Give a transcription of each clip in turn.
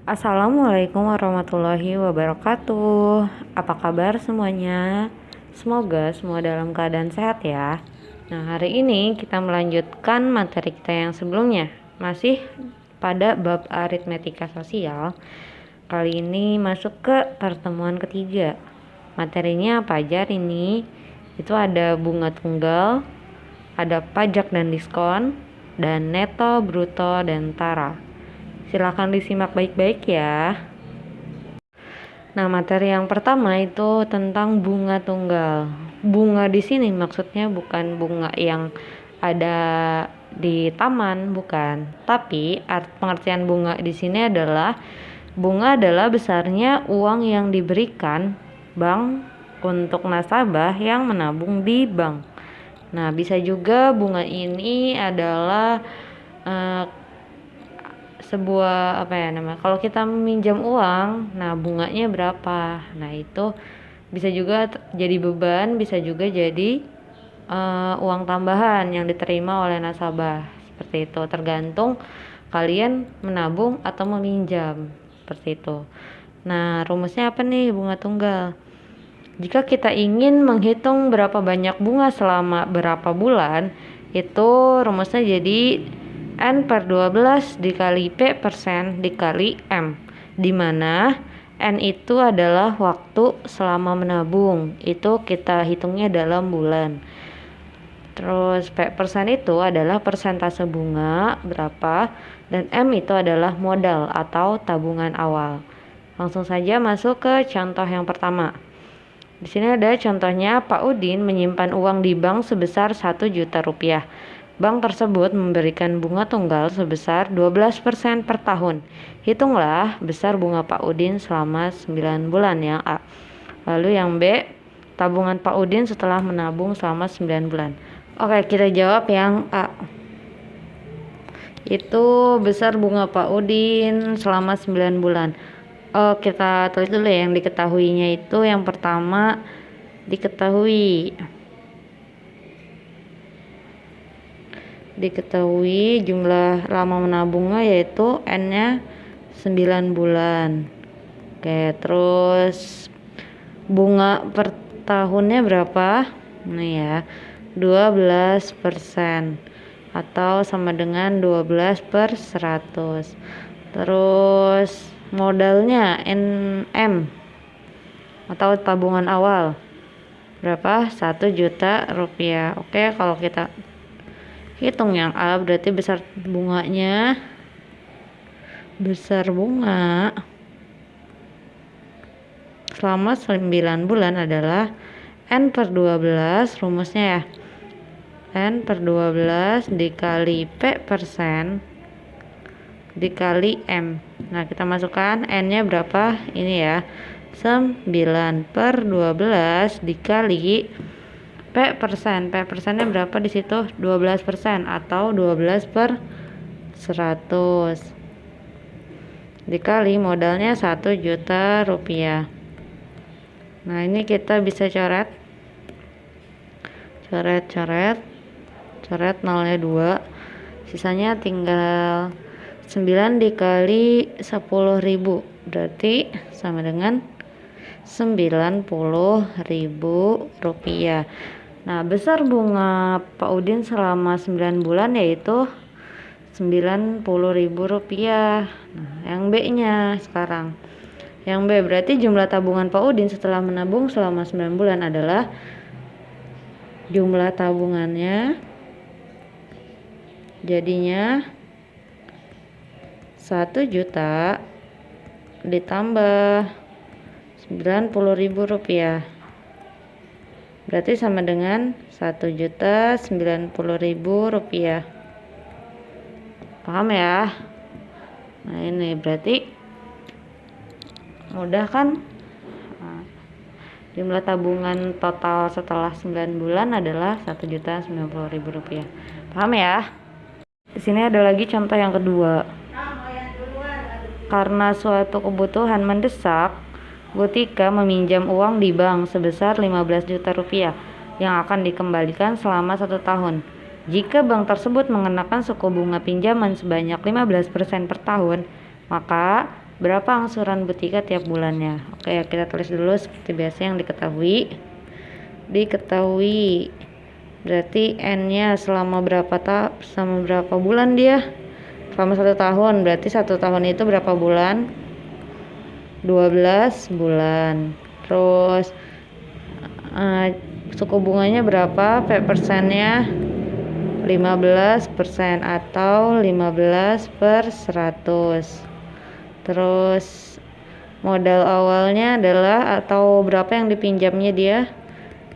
Assalamualaikum warahmatullahi wabarakatuh. Apa kabar semuanya? Semoga semua dalam keadaan sehat ya. Nah, hari ini kita melanjutkan materi kita yang sebelumnya. Masih pada bab aritmetika sosial. Kali ini masuk ke pertemuan ketiga. Materinya apa aja hari ini? Itu ada bunga tunggal, ada pajak dan diskon, dan neto, bruto, dan tara. Silakan disimak baik-baik ya. Nah, materi yang pertama itu tentang bunga tunggal. Bunga di sini maksudnya bukan bunga yang ada di taman, bukan. Tapi pengertian bunga di sini adalah bunga adalah besarnya uang yang diberikan bank untuk nasabah yang menabung di bank. Nah, bisa juga bunga ini adalah sebuah kalau kita meminjam uang, nah bunganya berapa, nah itu bisa juga jadi beban, bisa juga jadi uang tambahan yang diterima oleh nasabah, seperti itu, tergantung kalian menabung atau meminjam, seperti itu. Nah, rumusnya apa nih bunga tunggal? Jika kita ingin menghitung berapa banyak bunga selama berapa bulan, itu rumusnya jadi N per 12 dikali P persen dikali M, dimana N itu adalah waktu selama menabung, itu kita hitungnya dalam bulan. Terus P persen itu adalah persentase bunga berapa, dan M itu adalah modal atau tabungan awal. Langsung saja masuk ke contoh yang pertama. Di sini ada contohnya, Pak Udin menyimpan uang di bank sebesar 1 juta rupiah. Bank tersebut memberikan bunga tunggal sebesar 12% per tahun. Hitunglah besar bunga Pak Udin selama 9 bulan yang A. Lalu yang B, tabungan Pak Udin setelah menabung selama 9 bulan. Oke, kita jawab yang A. Itu besar bunga Pak Udin selama 9 bulan. Kita tulis dulu ya yang diketahuinya itu. Yang pertama diketahui jumlah lama menabungnya yaitu N-nya 9 bulan. Oke, terus bunga per tahunnya berapa? Nah ya, 12% atau sama dengan 12 per 100. Terus modalnya NM atau tabungan awal berapa? 1 juta rupiah. Oke, kalau kita hitung yang A, berarti besar bunga selama 9 bulan adalah N per 12, rumusnya ya, N per 12 dikali P persen dikali M. Nah, kita masukkan N-nya berapa? Ini ya, 9 per 12 dikali P persennya berapa di situ? 12% atau 12 per 100 dikali modalnya 1 juta rupiah. Nah, ini kita bisa coret nolnya 2, sisanya tinggal 9 dikali 10.000, berarti sama dengan 90.000 rupiah. Nah, besar bunga Pak Udin selama 9 bulan yaitu 90.000 rupiah. Nah, yang B-nya sekarang. Yang B berarti jumlah tabungan Pak Udin setelah menabung selama 9 bulan adalah jumlah tabungannya jadinya 1 juta ditambah 90.000 rupiah. Berarti sama dengan 1.090.000 rupiah. Paham ya? Nah, ini berarti mudah kan? Nah, jumlah tabungan total setelah 9 bulan adalah 1.090.000 rupiah. Paham ya? Di sini ada lagi contoh yang kedua. Karena suatu kebutuhan mendesak, Butika meminjam uang di bank sebesar 15 juta rupiah yang akan dikembalikan selama 1 tahun. Jika bank tersebut mengenakan suku bunga pinjaman sebanyak 15% per tahun, maka berapa angsuran Butika tiap bulannya. Oke, kita tulis dulu seperti biasa yang diketahui. Berarti N-nya selama berapa bulan dia? Selama 1 tahun, berarti 1 tahun itu berapa bulan? 12 bulan. Terus suku bunganya berapa? persennya 15% atau 15/100. Terus modal awalnya adalah atau berapa yang dipinjamnya dia?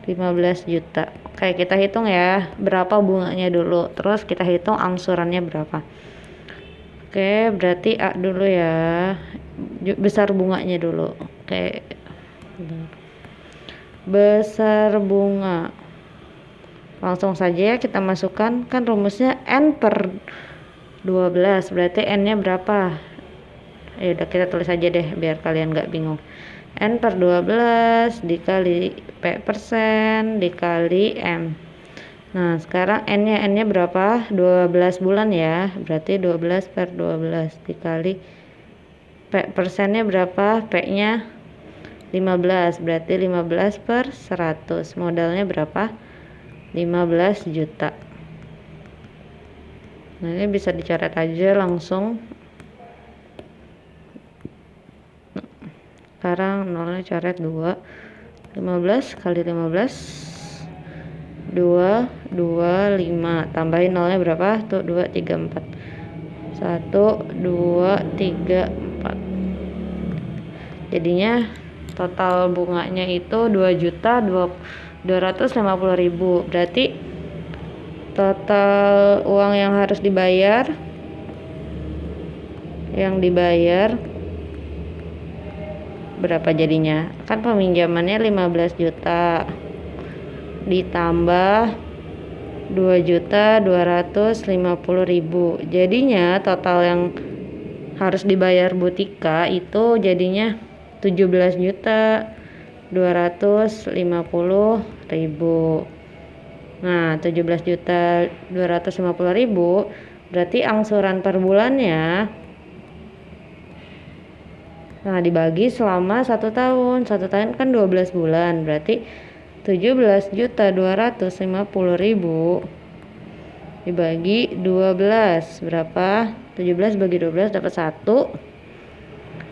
15 juta. Oke, kita hitung ya berapa bunganya dulu, terus kita hitung angsurannya berapa. Oke, berarti A dulu ya, besar bunganya dulu. Oke, besar bunga, langsung saja ya kita masukkan, kan rumusnya N/12, berarti N nya berapa? Ya udah, kita tulis aja deh biar kalian gak bingung. N/12 dikali P% dikali M. Nah sekarang N nya berapa? 12 bulan ya, berarti 12/12 dikali P%-nya berapa? P nya 15, berarti 15/100. Modalnya berapa? 15 juta. Nah ini bisa dicoret aja langsung. Sekarang nolnya coret 2. 15 kali 15 225, tambahin nolnya berapa? Tuh 2 3 4. 1 2 3 4. Jadinya total bunganya itu 2.250.000. Berarti total uang yang harus dibayar berapa jadinya? Kan peminjamannya 15 juta ditambah 2.250.000. Jadinya total yang harus dibayar Butika itu jadinya 17.250.000. Nah, 17.250.000 berarti angsuran per bulannya. Nah, dibagi selama 1 tahun. 1 tahun kan 12 bulan. Berarti 17.250.000 dibagi 12 berapa? 17 bagi 12 dapat 1.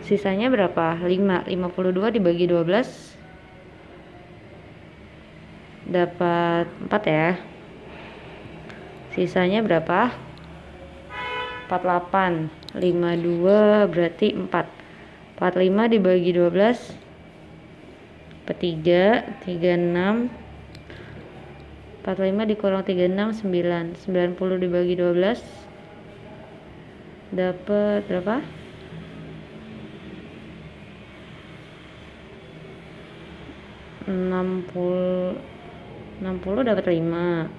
Sisanya berapa? 5. 52 dibagi 12 dapat 4 ya. Sisanya berapa? 48. 52 berarti 4. 45 dibagi 12 dapat 3. 36. 45 dikurang 36 9. 90 dibagi 12 dapat berapa? 60 dapat 5.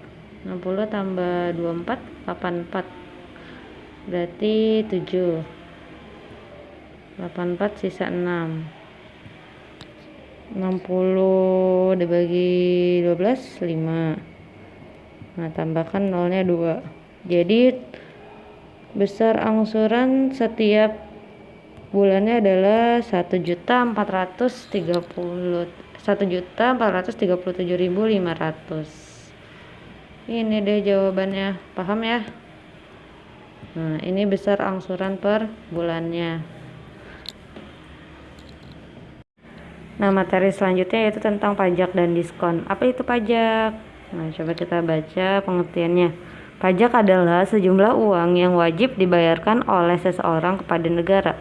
60 tambah 24 84. Berarti 7. 84 sisa 6. 60 dibagi 12 5. Nah, tambahkan nolnya 2. Jadi besar angsuran setiap bulannya adalah 1.437.500. Ini deh jawabannya, paham ya? Nah, ini besar angsuran per bulannya. Nah, materi selanjutnya yaitu tentang pajak dan diskon. Apa itu pajak? Nah, coba kita baca pengertiannya. Pajak adalah sejumlah uang yang wajib dibayarkan oleh seseorang kepada negara.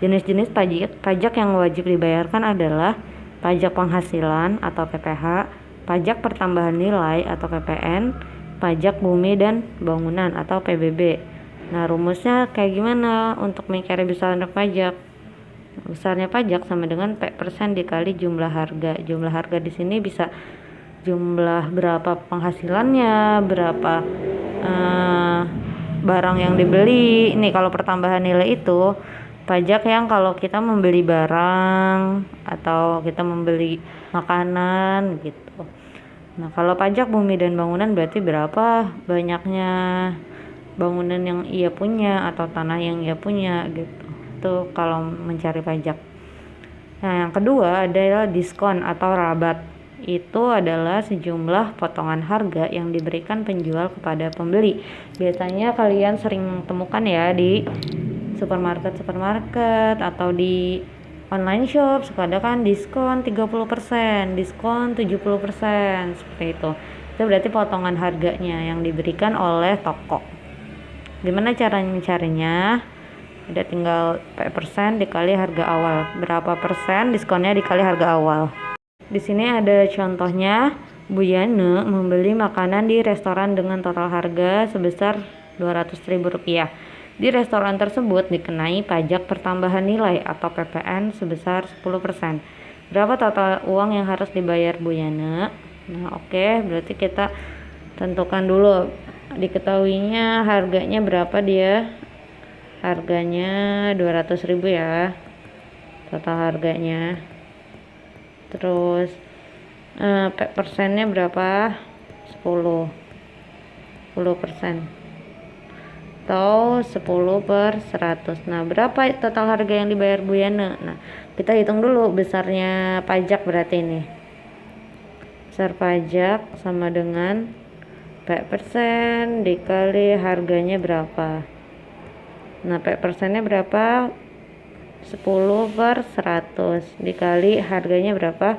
Jenis-jenis pajak yang wajib dibayarkan adalah pajak penghasilan atau PPh, pajak pertambahan nilai atau PPN, pajak bumi dan bangunan atau PBB. Nah, rumusnya kayak gimana untuk mencari besarnya pajak? Besarnya pajak sama dengan P% dikali jumlah harga. Jumlah harga di sini bisa jumlah berapa penghasilannya, berapa barang yang dibeli. Ini kalau pertambahan nilai itu pajak yang kalau kita membeli barang atau kita membeli makanan gitu. Nah, kalau pajak bumi dan bangunan berarti berapa banyaknya bangunan yang ia punya atau tanah yang ia punya gitu. itu kalau mencari pajak. Nah, yang kedua adalah diskon atau rabat. Itu adalah sejumlah potongan harga yang diberikan penjual kepada pembeli. Biasanya kalian sering temukan ya di supermarket atau di online shop, suka ada kan diskon 30%, diskon 70%, seperti itu. Itu berarti potongan harganya yang diberikan oleh toko. Gimana cara mencarinya? Ada tinggal persen dikali harga awal. Berapa persen diskonnya dikali harga awal. Di sini ada contohnya. Bu Yana membeli makanan di restoran dengan total harga sebesar Rp200.000. Di restoran tersebut dikenai pajak pertambahan nilai atau PPN sebesar 10%. Berapa total uang yang harus dibayar Bu Yana? Nah, oke, berarti kita tentukan dulu. Diketahuinya harganya berapa dia? Harganya 200.000 ya. Total harganya. Terus persennya berapa? 10% atau 10/100. Nah, berapa total harga yang dibayar Bu Yana? Nah, kita hitung dulu besarnya pajak berarti ini. Besar pajak sama dengan persen dikali harganya berapa. Nah, persennya berapa? 10/100 dikali harganya berapa?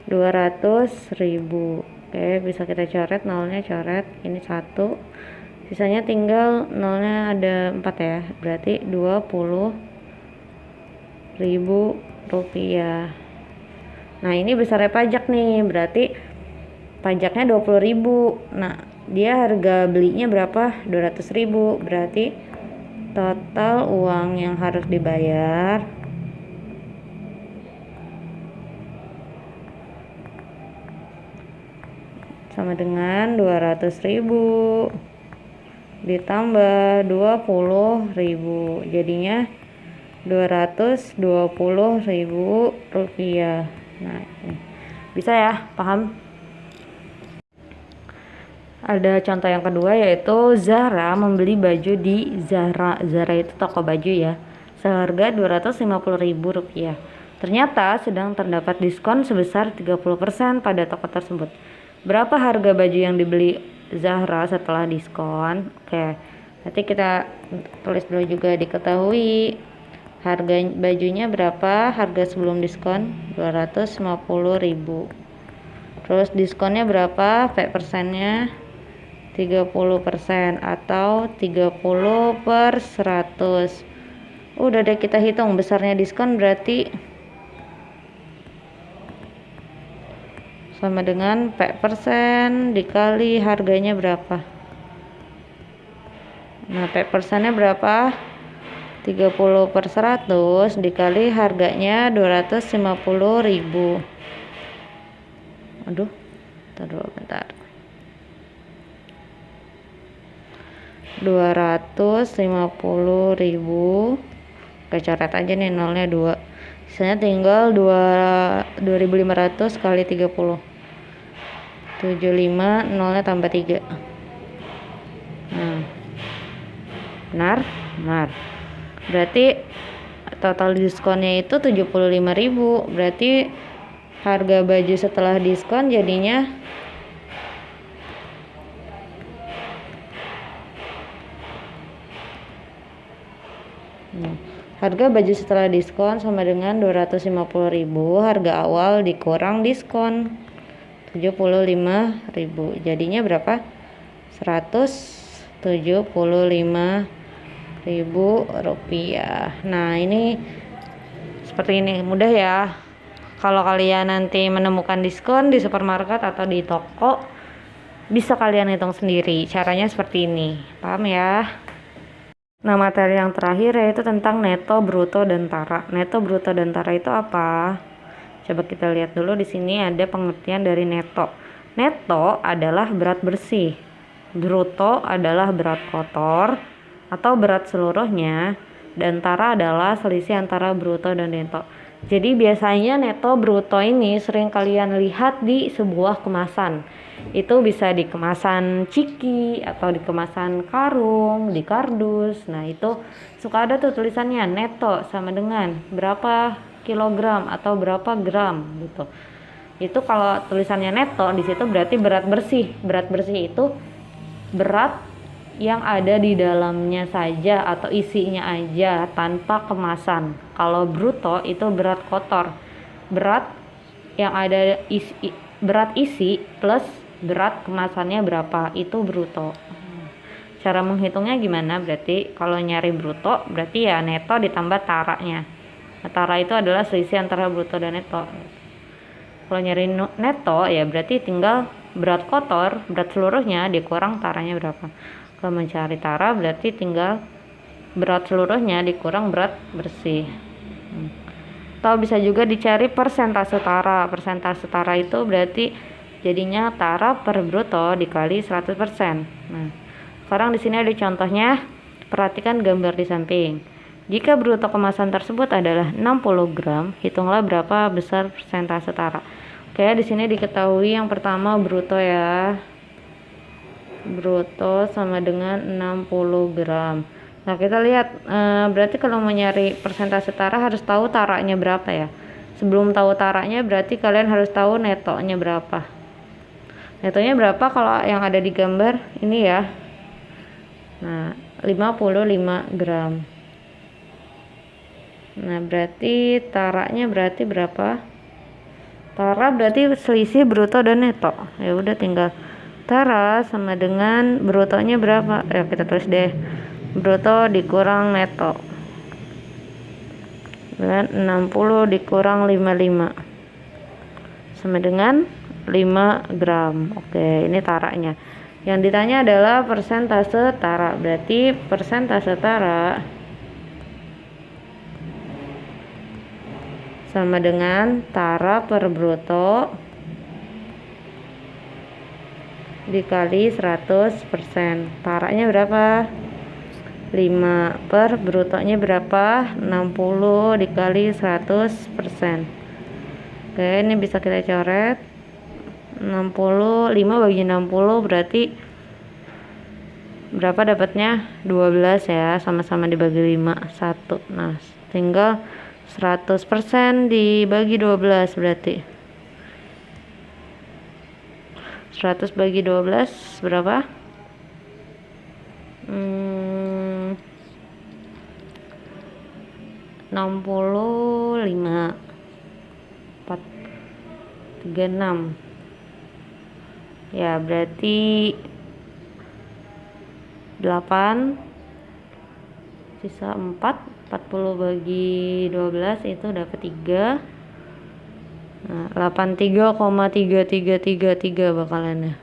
200.000. Oke, bisa kita coret, nolnya coret, ini 1, sisanya tinggal nolnya ada 4 ya, berarti Rp20.000. Nah, ini besarnya pajak nih, berarti pajaknya 20.000. Nah, dia harga belinya berapa? 200.000, berarti total uang yang harus dibayar sama dengan 200.000 ditambah 20.000, jadinya Rp220.000. Nah, ini bisa ya, paham? Ada contoh yang kedua yaitu Zahra membeli baju di Zara. Zara itu toko baju ya, seharga Rp250.000. Ternyata sedang terdapat diskon sebesar 30% pada toko tersebut. Berapa harga baju yang dibeli Zahra setelah diskon? Oke, nanti kita tulis dulu juga. Diketahui harga bajunya berapa, harga sebelum diskon 250.000. Terus diskonnya berapa? persennya 30% atau 30/100. Udah deh, kita hitung besarnya diskon berarti sama dengan persen dikali harganya berapa. Nah, persennya berapa? 30/100 dikali harganya 250.000. Aduh, bentar. 250.000. Oke, coret aja nih, nolnya 2. Sisanya tinggal 2.500 kali 30. 75, nolnya tambah 3. Nah, benar. Berarti total diskonnya itu 75.000. Berarti harga baju setelah diskon jadinya harga baju setelah diskon sama dengan 250.000 harga awal dikurang diskon 75.000. Jadinya berapa? 175.000 rupiah. Nah, ini seperti ini, mudah ya. Kalau kalian nanti menemukan diskon di supermarket atau di toko, bisa kalian hitung sendiri. Caranya seperti ini, paham ya? Nah, materi yang terakhir yaitu tentang neto, bruto, dan tara. Neto, bruto, dan tara itu apa? Coba kita lihat dulu. Di sini ada pengertian dari neto. Neto adalah berat bersih. Bruto adalah berat kotor atau berat seluruhnya. Dan tara adalah selisih antara bruto dan neto. Jadi biasanya neto bruto ini sering kalian lihat di sebuah kemasan. Itu bisa di kemasan ciki atau di kemasan karung, di kardus. Nah, itu suka ada tuh tulisannya neto sama dengan berapa kilogram atau berapa gram gitu. Itu kalau tulisannya neto di situ berarti berat bersih. Berat bersih itu berat yang ada di dalamnya saja atau isinya aja tanpa kemasan. Kalau bruto itu berat kotor. Berat yang ada berat isi plus berat kemasannya berapa, itu bruto. Cara menghitungnya gimana? Berarti kalau nyari bruto berarti ya neto ditambah taranya. Tara itu adalah selisih antara bruto dan neto. Kalau nyari neto ya berarti tinggal berat kotor, berat seluruhnya dikurang taranya berapa. Kalau mencari tara berarti tinggal berat seluruhnya dikurang berat bersih. Atau bisa juga dicari persentase tara. Persentase tara itu berarti jadinya tara per bruto dikali 100%. Nah, sekarang di sini ada contohnya. Perhatikan gambar di samping. Jika bruto kemasan tersebut adalah 60 gram, hitunglah berapa besar persentase tara. Oke, di sini diketahui yang pertama bruto ya. Bruto sama dengan 60 gram. Nah, kita lihat berarti kalau mau nyari persentase tara harus tahu taranya berapa ya. Sebelum tahu taranya berarti kalian harus tahu netonya berapa. Netonya berapa kalau yang ada di gambar ini ya. Nah, 55 gram. Nah, berarti taranya berarti berapa? Tara berarti selisih bruto dan neto. Ya udah tinggal tara sama dengan brutonya berapa? Ya kita tulis deh. Bruto dikurang neto. Dan 60 dikurang 55 sama dengan 5 gram. Oke, ini taranya. Yang ditanya adalah persentase tara. Berarti persentase tara sama dengan tara per bruto dikali 100%. Taranya berapa? 5 per brutonya berapa? 60 dikali 100%. Oke, ini bisa kita coret. 65 bagi 60 berarti berapa dapatnya? 12 ya, sama-sama dibagi 5 1. Nah, tinggal 100% dibagi 12 berarti 100 bagi 12 berapa? 65 36 ya, berarti 8 sisa 40 bagi 12 itu dapat 3. Nah, 83,3333 bakalannya.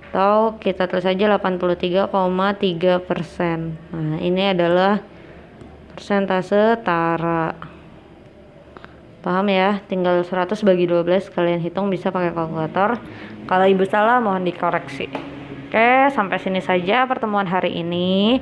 Atau kita tulis aja 83,3%. Nah, ini adalah persentase tara. Paham ya? Tinggal 100 bagi 12 kalian hitung, bisa pakai kalkulator. Kalau ibu salah mohon dikoreksi. Oke, sampai sini saja pertemuan hari ini.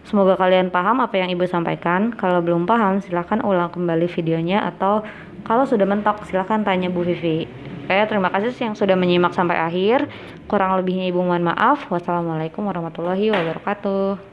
Semoga kalian paham apa yang ibu sampaikan. Kalau belum paham silahkan ulang kembali videonya, atau kalau sudah mentok silahkan tanya Bu Vivi. Oke, terima kasih yang sudah menyimak sampai akhir. Kurang lebihnya ibu mohon maaf. Wassalamualaikum warahmatullahi wabarakatuh.